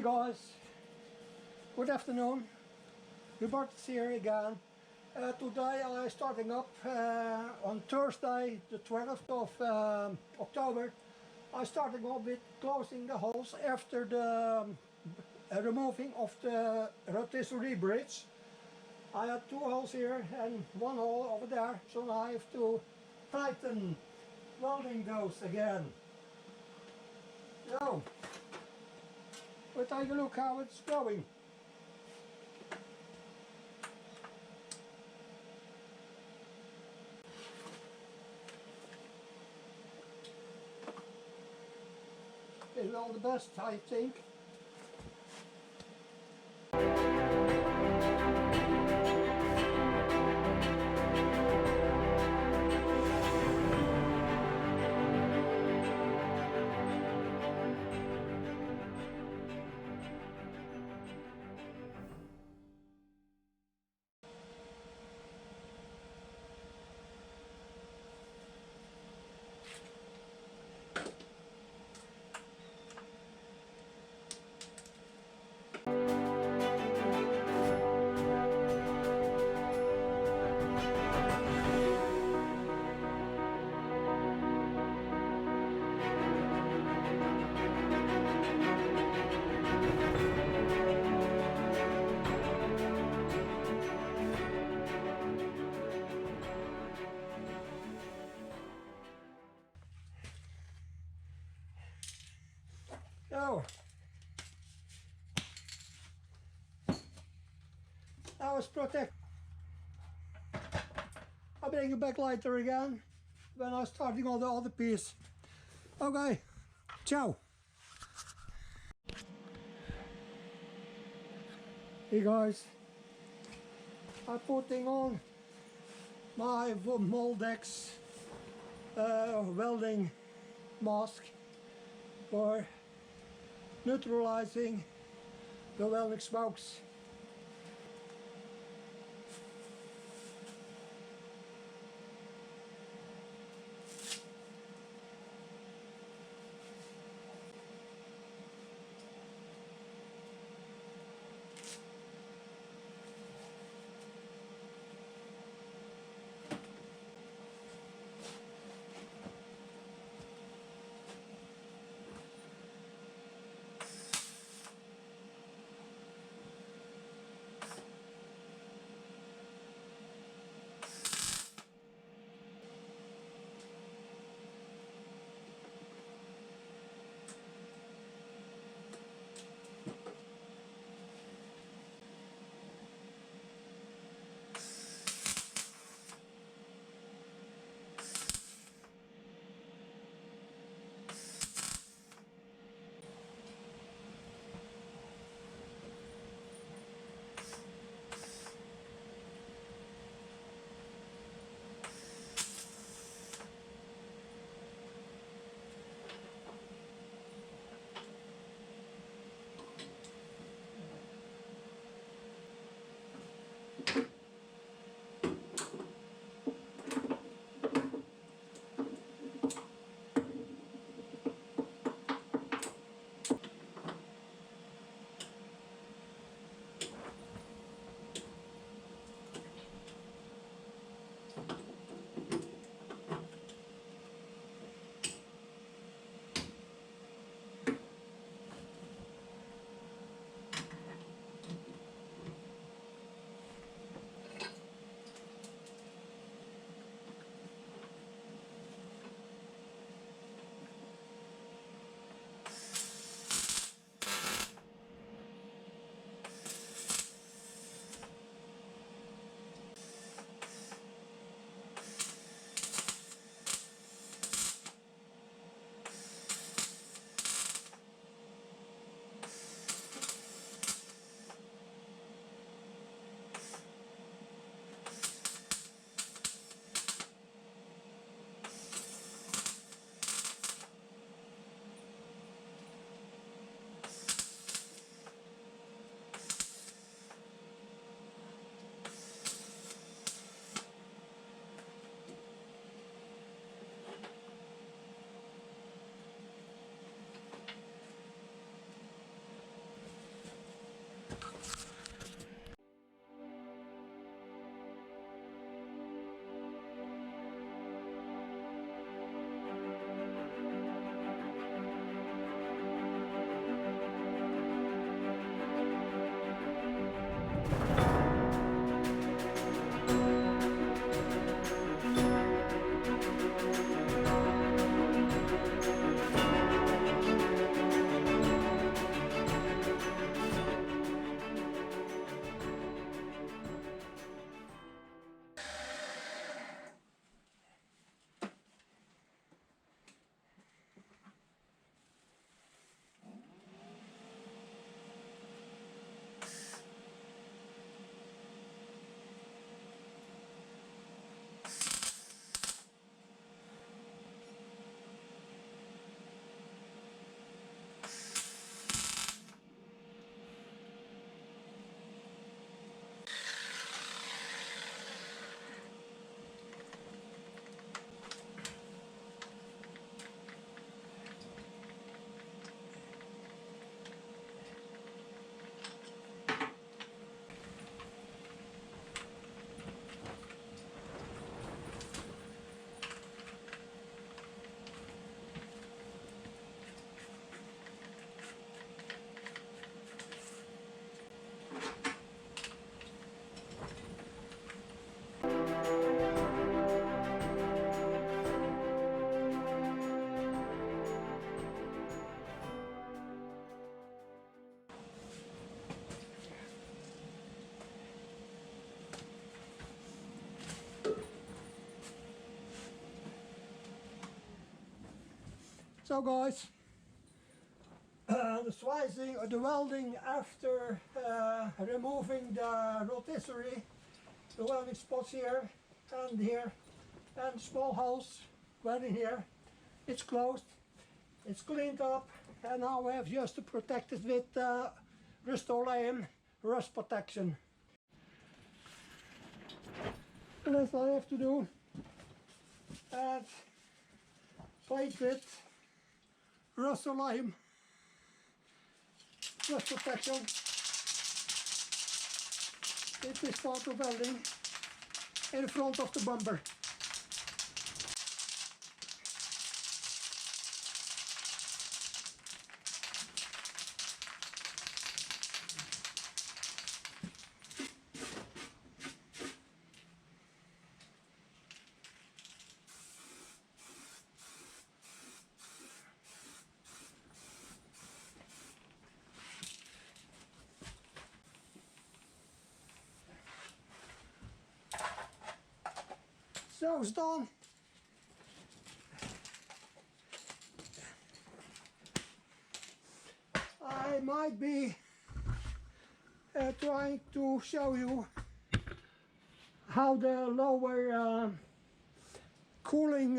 guys, good afternoon. Robert's here again. Today I'm starting up on Thursday the 12th of October. I'm starting up with closing the holes after the removing of the rotisserie bridge. I had two holes here and one hole over there, so now I have to tighten welding those again. So, we'll take a look how it's going. It's all the best, I think. So, now it's protect. I'll bring you back later again when I'm starting on the other piece. Okay, ciao. Hey guys, I'm putting on my Moldex welding mask for neutralizing the welding smokes. So guys, the slicing or the welding after removing the rotisserie, the welding spots here and small holes welding here, it's closed, it's cleaned up, and now we have just to protect it with Restoration rust protection. So that's all I have to do, and plate with Restoration rust protection. This is part of welding in the front of the bumper. So it's done. I might be trying to show you how the lower cooling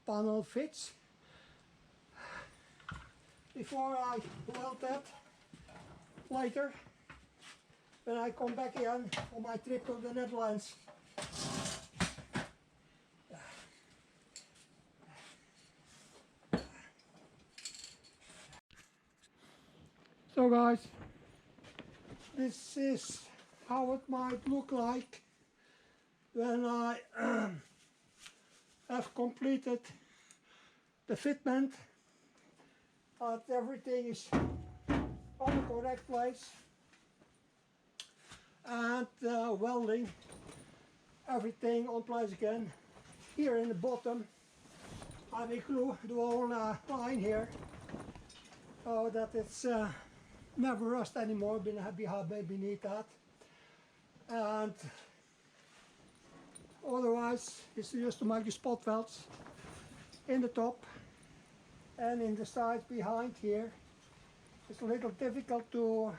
panel fits before I weld that later when I come back again on my trip to the Netherlands. So guys, this is how it might look like when I have completed the fitment, that everything is on the correct place, and welding everything on place again. Here in the bottom I will glue the whole line here so that it's never rust anymore beneath that, and otherwise it's just to make the spot welds in the top and in the sides behind here. It's a little difficult to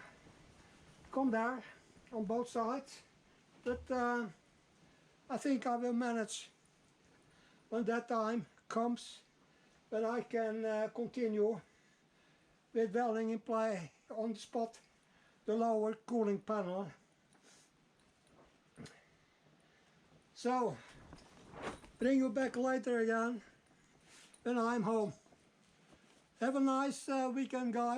come there on both sides, but I think I will manage when that time comes, when I can continue with welding in play on the spot the lower cooling panel. So bring you back later again when I'm home. Have a nice weekend, guys.